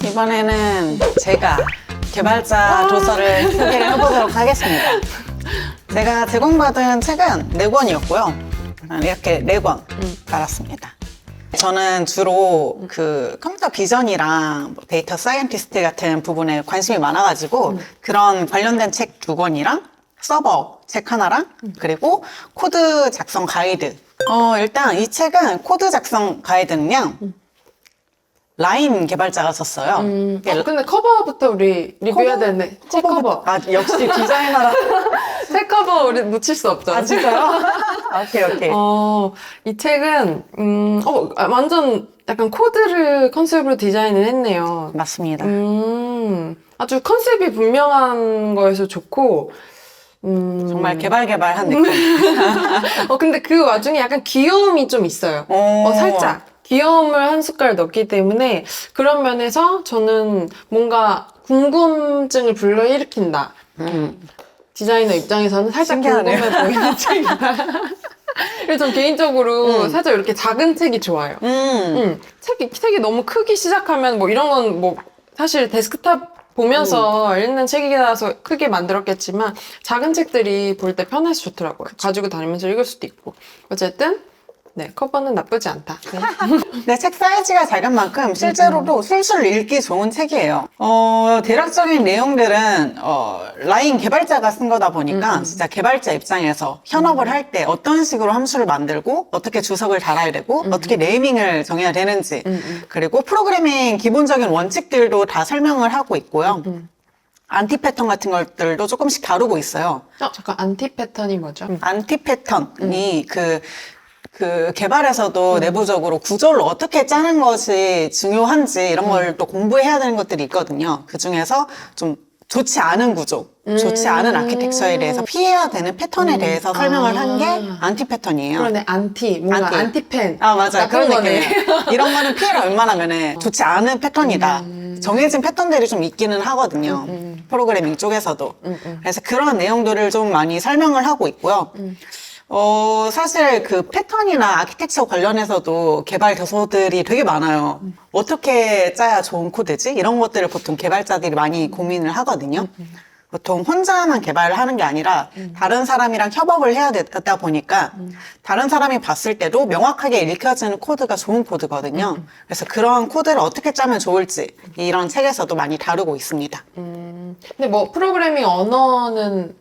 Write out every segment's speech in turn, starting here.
이번에는 제가 개발자 도서를 소개를 해보도록 하겠습니다. 제가 제공받은 책은 4권이었고요. 이렇게 4권 받았습니다. 저는 주로 그 컴퓨터 비전이랑 뭐 데이터 사이언티스트 같은 부분에 관심이 많아가지고 그런 관련된 책 2권이랑 서버 책 하나랑 그리고 코드 작성 가이드. 일단 이 책은 코드 작성 가이드는요. 라인 개발자가 썼어요. 근데 커버부터 우리 리뷰해야 되는데 책 커버. 아, 역시 디자이너라. 책 커버 우리 놓칠 수 없죠. 아, 진짜요? 오케이. 이 책은 완전 약간 코드를 컨셉으로 디자인을 했네요. 맞습니다. 아주 컨셉이 분명한 거여서 좋고 정말 개발한 느낌. 근데 그 와중에 약간 귀여움이 좀 있어요. 살짝 귀여움을 한 숟갈 넣기 때문에 그런 면에서 저는 뭔가 궁금증을 불러일으킨다. 디자이너 입장에서는 살짝 신기하네요. 궁금해 보이는 책이다. 그래서 전 개인적으로 살짝 이렇게 작은 책이 좋아요. 책이 너무 크기 시작하면 뭐 이런 건 뭐 사실 데스크탑 보면서 읽는 책이라서 크게 만들었겠지만 작은 책들이 볼 때 편해서 좋더라고요. 가지고 다니면서 읽을 수도 있고. 어쨌든 네, 커버는 나쁘지 않다. 네. 네, 책 사이즈가 작은 만큼 실제로도 술술 읽기 좋은 책이에요. 대략적인 내용들은 라인 개발자가 쓴 거다 보니까 진짜 개발자 입장에서 현업을 할 때 어떤 식으로 함수를 만들고 어떻게 주석을 달아야 되고 어떻게 네이밍을 정해야 되는지 그리고 프로그래밍 기본적인 원칙들도 다 설명을 하고 있고요. 안티 패턴 같은 것들도 조금씩 다루고 있어요. 잠깐 안티 패턴이 뭐죠? 안티 패턴이 그 개발에서도 내부적으로 구조를 어떻게 짜는 것이 중요한지 이런 걸 또 공부해야 되는 것들이 있거든요. 그 중에서 좀 좋지 않은 구조, 좋지 않은 아키텍처에 대해서 피해야 되는 패턴에 대해서 설명을 한 게 안티 패턴이에요. 그러네, 뭔가 안티펜. 아, 맞아요. 그런 거네. 느낌이에요. 이런 거는 피해를 웬만하면 좋지 않은 패턴이다. 정해진 패턴들이 좀 있기는 하거든요. 프로그래밍 쪽에서도. 그래서 그런 내용들을 좀 많이 설명을 하고 있고요. 사실 그 패턴이나 아키텍처 관련해서도 개발 도서들이 되게 많아요. 어떻게 짜야 좋은 코드지? 이런 것들을 보통 개발자들이 많이 고민을 하거든요. 보통 혼자만 개발을 하는 게 아니라 다른 사람이랑 협업을 해야 되다 보니까 다른 사람이 봤을 때도 명확하게 읽혀지는 코드가 좋은 코드거든요. 그래서 그런 코드를 어떻게 짜면 좋을지 이런 책에서도 많이 다루고 있습니다. 근데 뭐 프로그래밍 언어는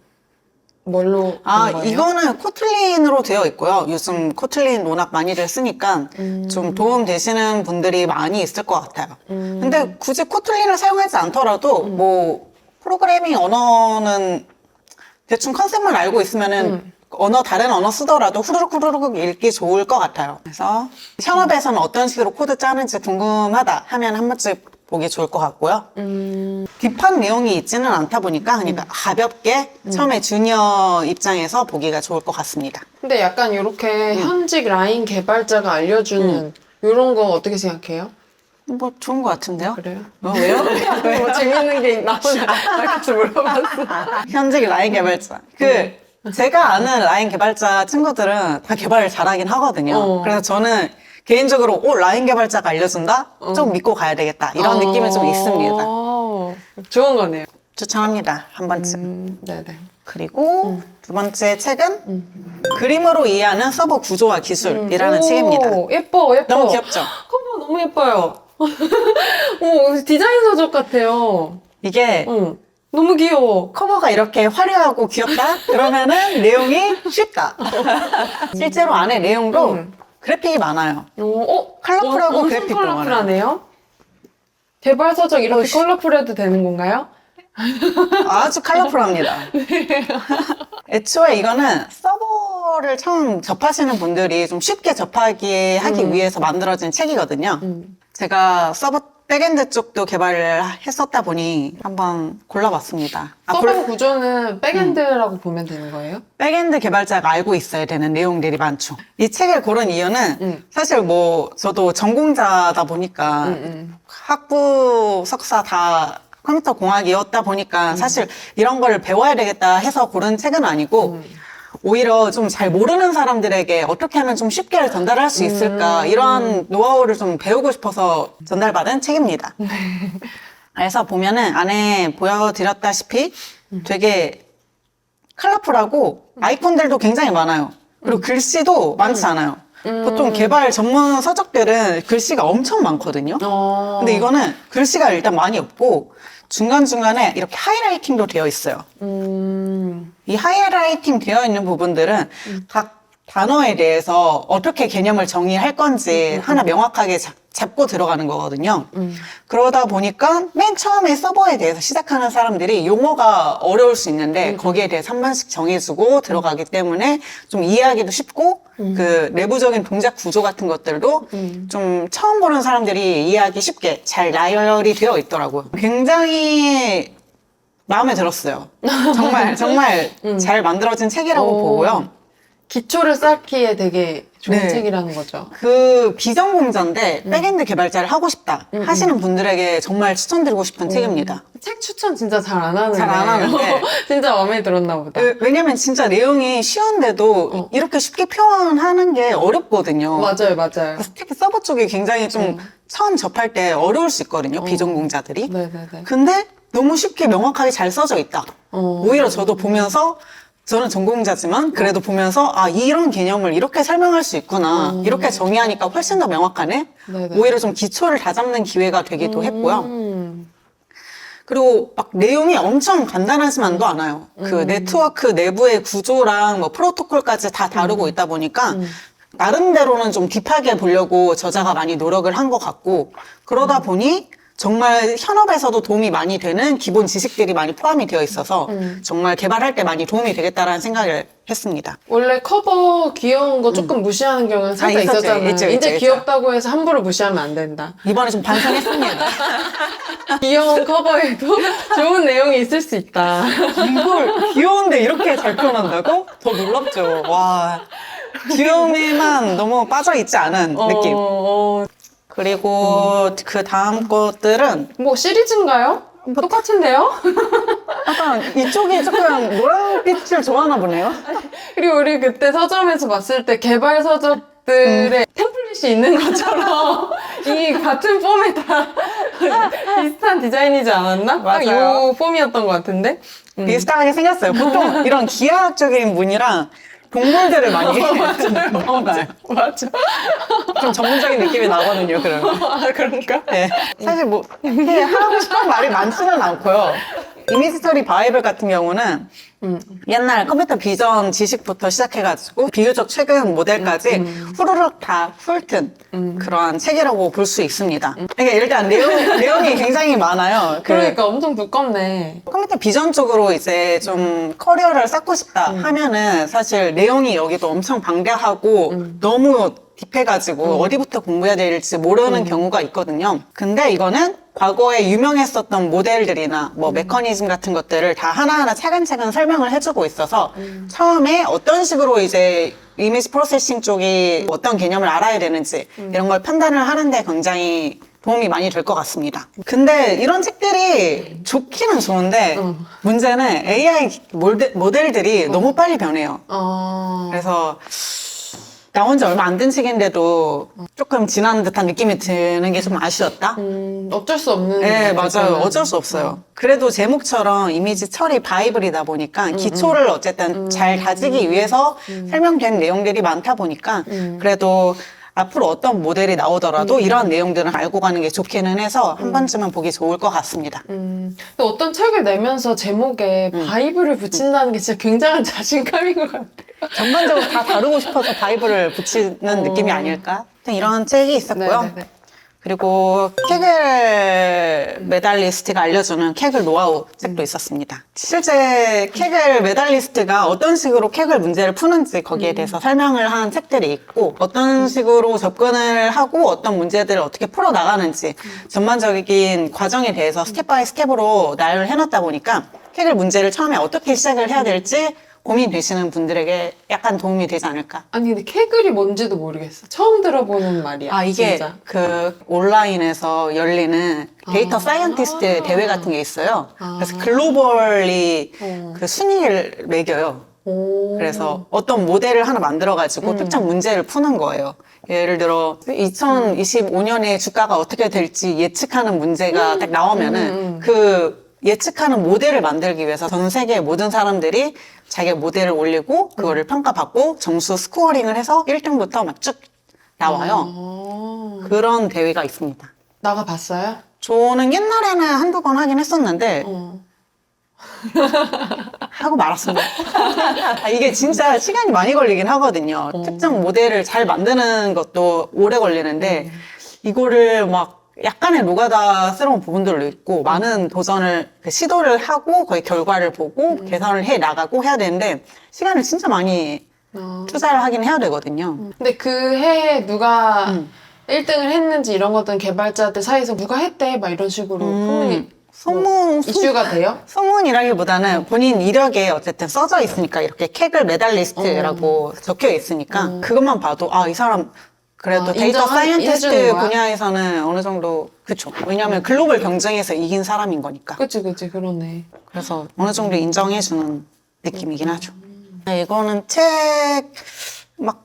뭘로 된 거예요? 이거는 코틀린으로 되어 있고요. 요즘 코틀린 논학 많이들 쓰니까 좀 도움 되시는 분들이 많이 있을 것 같아요. 근데 굳이 코틀린을 사용하지 않더라도 뭐 프로그래밍 언어는 대충 컨셉만 알고 있으면은 다른 언어 쓰더라도 후루룩 읽기 좋을 것 같아요. 그래서 현업에서는 어떤 식으로 코드 짜는지 궁금하다 하면 한 번쯤 보기 좋을 것 같고요. 딥한 내용이 있지는 않다 보니까 그러니까 가볍게 처음에 주니어 입장에서 보기가 좋을 것 같습니다. 근데 약간 이렇게 현직 라인 개발자가 알려주는 이런 거 어떻게 생각해요? 뭐 좋은 것 같은데요? 그래요? 왜요? 뭐 재밌는 게 나오나 그래서 물어봤어. 현직 라인 개발자. 제가 아는 라인 개발자 친구들은 다 개발을 잘하긴 하거든요. 그래서 저는 개인적으로 라인 개발자가 알려준다? 좀 믿고 가야 되겠다. 이런 느낌이 좀 있습니다. 좋은 거네요. 추천합니다. 한 번쯤. 네네. 그리고 두 번째 책은 그림으로 이해하는 서버 구조와 기술이라는 책입니다. 예뻐. 너무 귀엽죠? 커버 너무 예뻐요. 디자인 서적 같아요. 이게 너무 귀여워. 커버가 이렇게 화려하고 귀엽다? 그러면은 내용이 쉽다. 실제로 안에 내용도 그래픽이 많아요. 컬러풀하고 엄청 그래픽도 많아요. 컬러풀하네요. 개발 서적 이렇게 컬러풀해도 되는 건가요? 아주 컬러풀합니다. 애초에 이거는 서버를 처음 접하시는 분들이 좀 쉽게 접하기 하기 위해서 만들어진 책이거든요. 제가 서버 백엔드 쪽도 개발을 했었다 보니 한번 골라봤습니다. 서버 구조는 백엔드라고 보면 되는 거예요? 백엔드 개발자가 알고 있어야 되는 내용들이 많죠. 이 책을 고른 이유는 사실 뭐 저도 전공자다 보니까 학부 석사 다 컴퓨터 공학이었다 보니까 사실 이런 걸 배워야 되겠다 해서 고른 책은 아니고 오히려 좀 잘 모르는 사람들에게 어떻게 하면 좀 쉽게 전달할 수 있을까 이런 노하우를 좀 배우고 싶어서 전달받은 책입니다. 그래서 보면은 안에 보여드렸다시피 되게 컬러풀하고 아이콘들도 굉장히 많아요. 그리고 글씨도 많지 않아요. 보통 개발 전문 서적들은 글씨가 엄청 많거든요. 근데 이거는 글씨가 일단 많이 없고 중간중간에 이렇게 하이라이팅도 되어 있어요. 이 하이라이팅 되어 있는 부분들은 각 단어에 대해서 어떻게 개념을 정의할 건지 하나 명확하게 잡고 들어가는 거거든요. 그러다 보니까 맨 처음에 서버에 대해서 시작하는 사람들이 용어가 어려울 수 있는데 거기에 대해서 한 번씩 정해주고 들어가기 때문에 좀 이해하기도 쉽고 그 내부적인 동작 구조 같은 것들도 좀 처음 보는 사람들이 이해하기 쉽게 잘 나열이 되어 있더라고요. 굉장히 마음에 들었어요. 정말 잘 만들어진 책이라고 보고요. 기초를 쌓기에 되게 좋은 네. 책이라는 거죠. 그 비전공자인데 백엔드 개발자를 하고 싶다 하시는 분들에게 정말 추천드리고 싶은 책입니다. 책 추천 진짜 잘 안 하는데. 잘 안 하는데. 진짜 마음에 들었나 보다. 왜냐면 진짜 내용이 쉬운데도 이렇게 쉽게 표현하는 게 어렵거든요. 맞아요. 그래서 특히 서버 쪽이 굉장히 좀 처음 접할 때 어려울 수 있거든요. 비전공자들이. 네네네. 근데 너무 쉽게 명확하게 잘 써져 있다. 오히려 저도 보면서 저는 전공자지만 그래도 보면서 아 이런 개념을 이렇게 설명할 수 있구나. 이렇게 정의하니까 훨씬 더 명확하네. 네네. 오히려 좀 기초를 다잡는 기회가 되기도 했고요. 그리고 막 내용이 엄청 간단하지만도 않아요. 그 네트워크 내부의 구조랑 뭐 프로토콜까지 다 다루고 있다 보니까 나름대로는 좀 딥하게 보려고 저자가 많이 노력을 한 것 같고 그러다 보니 정말 현업에서도 도움이 많이 되는 기본 지식들이 많이 포함이 되어 있어서 정말 개발할 때 많이 도움이 되겠다라는 생각을 했습니다. 원래 커버 귀여운 거 조금 무시하는 경우는 살짝 있었죠. 있었잖아요. 있죠. 이제 귀엽다고 해서 함부로 무시하면 안 된다. 이번에 좀 반성했습니다. 귀여운 커버에도 좋은 내용이 있을 수 있다. 이걸 귀여운데 이렇게 잘 표현한다고? 더 놀랍죠. 와, 귀여움에만 너무 빠져있지 않은 느낌. 그리고 그 다음 것들은 뭐 시리즈인가요? 똑같은데요? 약간 이쪽이 조금 노란빛을 좋아하나 보네요. 그리고 우리 그때 서점에서 봤을 때 개발 서적들의 템플릿이 있는 것처럼 이 같은 폼에 다 비슷한 디자인이지 않았나? 맞아요. 이 폼이었던 것 같은데? 비슷하게 생겼어요. 보통 이런 기하학적인 문이랑 동물들을 많이 넣어놔요. 맞아. 좀 전문적인 느낌이 나거든요, 그러면. 아, 그런가? 네. 사실 뭐, 이렇게 하고 싶은 말이 많지는 않고요. 이미지 스토리 바이블 같은 경우는 옛날 컴퓨터 비전 지식부터 시작해가지고 비교적 최근 모델까지 후루룩 다 훑은 그런 책이라고 볼 수 있습니다. 이게 일단 내용이 굉장히 많아요. 그러니까 엄청 두껍네. 컴퓨터 비전 쪽으로 이제 좀 커리어를 쌓고 싶다 하면은 사실 내용이 여기도 엄청 방대하고 너무 딥해가지고 어디부터 공부해야 될지 모르는 경우가 있거든요. 근데 이거는 과거에 유명했었던 모델들이나 뭐 메커니즘 같은 것들을 다 하나하나 차근차근 설명을 해주고 있어서 처음에 어떤 식으로 이제 이미지 프로세싱 쪽이 어떤 개념을 알아야 되는지 이런 걸 판단을 하는데 굉장히 도움이 많이 될 것 같습니다. 근데 이런 책들이 좋기는 좋은데 문제는 AI 모델들이 너무 빨리 변해요. 그래서 나온 지 얼마 안 된 책인데도 조금 지난 듯한 느낌이 드는 게 좀 아쉬웠다? 어쩔 수 없는. 네, 맞아요. 거는. 어쩔 수 없어요. 그래도 제목처럼 이미지 처리 바이블이다 보니까 기초를 어쨌든 잘 다지기 위해서 설명된 내용들이 많다 보니까 그래도 앞으로 어떤 모델이 나오더라도 이런 내용들은 알고 가는 게 좋기는 해서 한 번쯤은 보기 좋을 것 같습니다. 근데 어떤 책을 내면서 제목에 바이블을 붙인다는 게 진짜 굉장한 자신감인 것 같아요. 전반적으로 다 다루고 싶어서 바이블을 붙이는 느낌이 아닐까? 이런 책이 있었고요. 네네네. 그리고 케겔 메달리스트가 알려주는 케겔 노하우 책도 있었습니다. 실제 케겔 메달리스트가 어떤 식으로 케겔 문제를 푸는지 거기에 대해서 설명을 한 책들이 있고 어떤 식으로 접근을 하고 어떤 문제들을 어떻게 풀어나가는지 전반적인 과정에 대해서 스텝 바이 스텝으로 나열을 해놨다 보니까 케겔 문제를 처음에 어떻게 시작을 해야 될지 고민되시는 분들에게 약간 도움이 되지 않을까. 아니 근데 케글이 뭔지도 모르겠어. 처음 들어보는 말이야. 아, 이게 진짜. 그 온라인에서 열리는 데이터 사이언티스트 대회 같은 게 있어요. 그래서 글로벌리 그 순위를 매겨요. 오. 그래서 어떤 모델을 하나 만들어가지고 특정 문제를 푸는 거예요. 예를 들어 2025년에 주가가 어떻게 될지 예측하는 문제가 딱 나오면은 그 예측하는 모델을 만들기 위해서 전 세계 모든 사람들이 자기의 모델을 올리고 그거를 평가받고 점수 스코어링을 해서 1등부터 막 쭉 나와요. 그런 대회가 있습니다. 나가봤어요? 저는 옛날에는 한두 번 하긴 했었는데 하고 말았습니다. 이게 진짜 시간이 많이 걸리긴 하거든요. 특정 모델을 잘 만드는 것도 오래 걸리는데 이거를 막 약간의 노가다스러운 부분들도 있고 많은 도전을 시도를 하고 거의 결과를 보고 개선을 해 나가고 해야 되는데 시간을 진짜 많이 투자를 하긴 해야 되거든요. 근데 그 해에 누가 1등을 했는지 이런 것들은 개발자들 사이에서 누가 했대 막 이런 식으로 소문이 소문, 이슈가 돼요? 소문이라기보다는 본인 이력에 어쨌든 써져 있으니까 이렇게 캐글 메달리스트라고 적혀 있으니까 그것만 봐도 아, 이 사람 그래도 데이터 사이언티스트 인정해주는 거야? 분야에서는 어느 정도 그쵸. 왜냐하면 글로벌 경쟁에서 이긴 사람인 거니까. 그치 그러네. 그래서 어느 정도 인정해주는 느낌이긴 하죠. 네, 이거는 책 막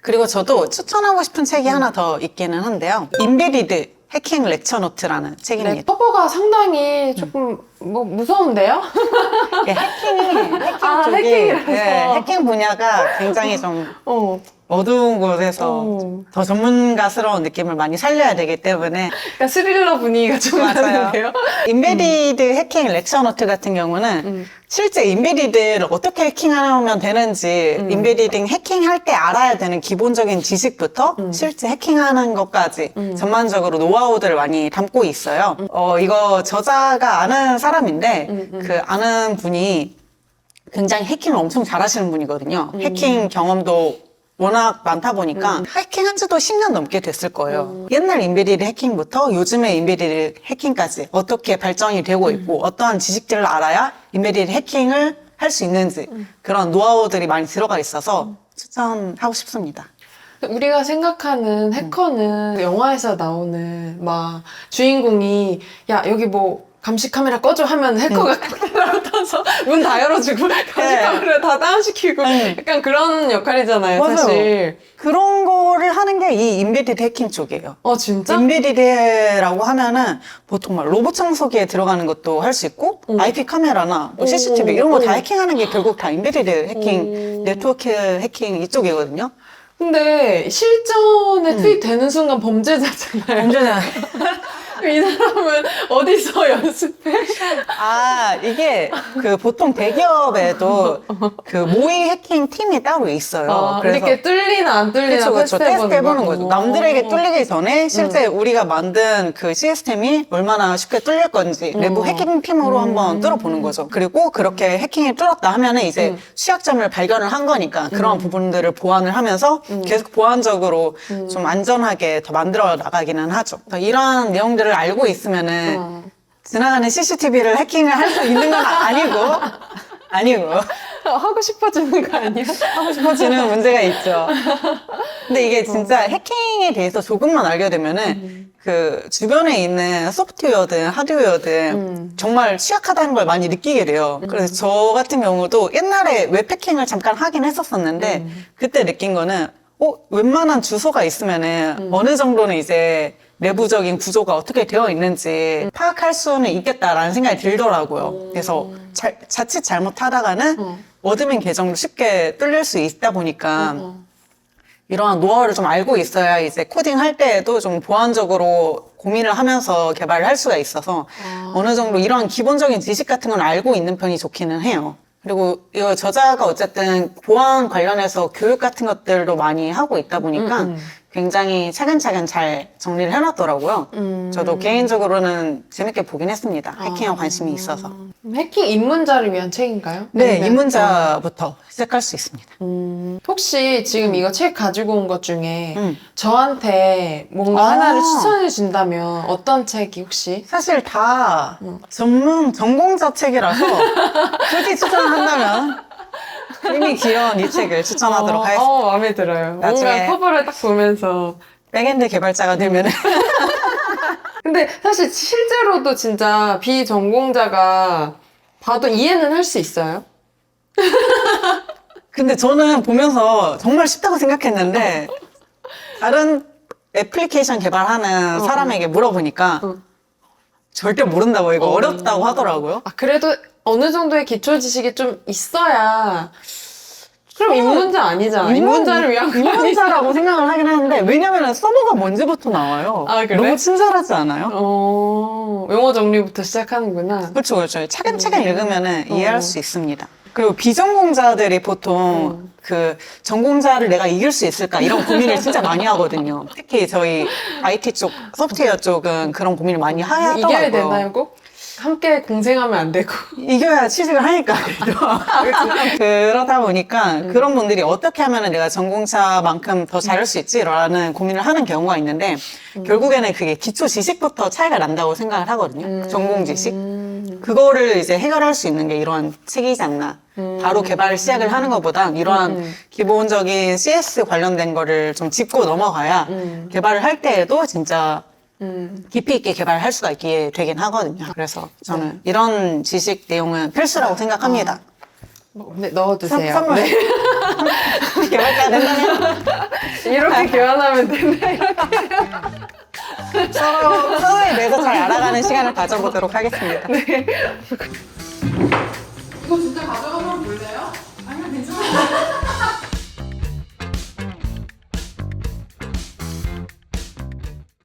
그리고 저도 추천하고 싶은 책이 하나 더 있기는 한데요. 인베디드 해킹 렉처 노트라는 네, 책입니다. 커버가 상당히 조금 뭐 무서운데요? 이게 해킹 아, 쪽이 해킹이라서. 해킹 분야가 굉장히 좀 어. 어두운 곳에서 어. 더 전문가스러운 느낌을 많이 살려야 되기 때문에 약간 스릴러 분위기가 좀 맞아요. 나는데요? 인베디드 해킹 렉처 노트 같은 경우는 실제 인베디드를 어떻게 해킹하면 되는지 인베디드 해킹할 때 알아야 되는 기본적인 지식부터 실제 해킹하는 것까지 전반적으로 노하우들을 많이 담고 있어요. 이거 저자가 아는 사람인데 그 아는 분이 굉장히 해킹을 엄청 잘하시는 분이거든요. 해킹 경험도 워낙 많다 보니까 해킹한 지도 10년 넘게 됐을 거예요. 옛날 인베디드 해킹부터 요즘의 인베디드 해킹까지 어떻게 발전이 되고 있고 어떠한 지식들을 알아야 인베디드 해킹을 할 수 있는지 그런 노하우들이 많이 들어가 있어서 추천하고 싶습니다. 우리가 생각하는 해커는 영화에서 나오는 막 주인공이 야 여기 뭐 감시 카메라 꺼줘 하면 해커가 카메라 타서 문 다 열어주고 감시 카메라 다 다운시키고 약간 그런 역할이잖아요. 맞아요. 사실. 그런 거를 하는 게 이 인베디드 해킹 쪽이에요. 진짜? 인베디드라고 하면은 보통 막 로봇 청소기에 들어가는 것도 할 수 있고 IP 카메라나 뭐 CCTV 이런 거 다 해킹하는 게 결국 다 인베디드 해킹, 네트워크 해킹 이쪽이거든요. 근데 실전에 투입되는 순간 범죄자잖아요. 문제는 이 사람은 어디서 연습해? 이게 그 보통 대기업에도 그 모의 해킹 팀이 따로 있어요. 이렇게 뚫리나 안 뚫리나 그렇죠. 테스트 해보는 거죠. 남들에게 뚫리기 전에 실제 우리가 만든 그 시스템이 얼마나 쉽게 뚫릴 건지 내부 해킹 팀으로 한번 뚫어보는 거죠. 그리고 그렇게 해킹이 뚫었다 하면은 이제 취약점을 발견을 한 거니까 그런 부분들을 보완을 하면서 계속 보완적으로 좀 안전하게 더 만들어 나가기는 하죠. 이러한 내용들을 알고 있으면은 지나가는 CCTV를 해킹을 할 수 있는 건 아니고 하고 싶어지는 거 아니야? 하고 싶어지는 문제가 있죠. 근데 이게 진짜 해킹에 대해서 조금만 알게 되면은 그 주변에 있는 소프트웨어든 하드웨어든 정말 취약하다는 걸 많이 느끼게 돼요. 그래서 저 같은 경우도 옛날에 웹 해킹을 잠깐 하긴 했었었는데 그때 느낀 거는 웬만한 주소가 있으면은 어느 정도는 이제 내부적인 구조가 어떻게 되어 있는지 파악할 수는 있겠다라는 생각이 들더라고요. 그래서 자칫 잘못하다가는 어드민 계정도 쉽게 뚫릴 수 있다 보니까 이러한 노하우를 좀 알고 있어야 이제 코딩할 때에도 좀 보완적으로 고민을 하면서 개발을 할 수가 있어서 어느 정도 이러한 기본적인 지식 같은 건 알고 있는 편이 좋기는 해요. 그리고 이 저자가 어쨌든 보안 관련해서 교육 같은 것들도 많이 하고 있다 보니까 굉장히 차근차근 잘 정리를 해놨더라고요. 저도 개인적으로는 재밌게 보긴 했습니다. 해킹에 관심이 있어서. 해킹 입문자를 위한 책인가요? 네, 아니면- 입문자부터 시작할 수 있습니다. 혹시 지금 이거 책 가지고 온 것 중에 저한테 뭔가 아. 하나를 추천해 준다면 어떤 책이 혹시? 사실 다 전공자 책이라서 굳이 추천한다면 이미 귀여운 이 책을 추천하도록 하겠습니다. 마음에 들어요. 나중에- 뭔가 커버를 딱 보면서. 백엔드 개발자가 되면은 근데 사실 실제로도 진짜 비전공자가 봐도 이해는 할 수 있어요? 근데 저는 보면서 정말 쉽다고 생각했는데 다른 애플리케이션 개발하는 사람에게 물어보니까 절대 모른다고 이거 어렵다고 하더라고요. 아, 그래도 어느 정도의 기초 지식이 좀 있어야. 그럼 입문자 아니잖아. 입문자를 위한 거 아니야? 입문자라고 생각을 하긴 하는데 왜냐면은 서버가 뭔지부터 나와요. 아, 그래? 너무 친절하지 않아요? 용어 정리부터 시작하는구나. 그렇죠, 그렇죠. 차근차근 읽으면은 이해할 수 있습니다. 그리고 비전공자들이 보통 그 전공자를 내가 이길 수 있을까 이런 고민을 진짜 많이 하거든요. 특히 저희 IT 쪽, 소프트웨어 쪽은 그런 고민을 많이 하더라고요. 이겨야 되나요, 꼭? 함께 공생하면 안 되고. 이겨야 취직을 하니까. 그러다 보니까 그런 분들이 어떻게 하면 내가 전공자만큼 더 잘할 수 있지라는 고민을 하는 경우가 있는데 결국에는 그게 기초 지식부터 차이가 난다고 생각을 하거든요. 전공 지식. 그거를 이제 해결할 수 있는 게 이러한 책이지 않나. 바로 개발 시작을 하는 것보다 이러한 기본적인 CS 관련된 거를 좀 짚고 넘어가야 개발을 할 때에도 진짜 깊이 있게 개발할 수가 있게 되긴 하거든요. 그래서 저는 이런 지식 내용은 필수라고 생각합니다. 네, 넣어두세요. 선물. 네. 개발자가 된다면 이렇게 교환하면 된다. 서로에 대해서 잘 알아가는 시간을 가져보도록 하겠습니다. 이거 진짜 가져가서 볼래요? 아니면 괜찮아요.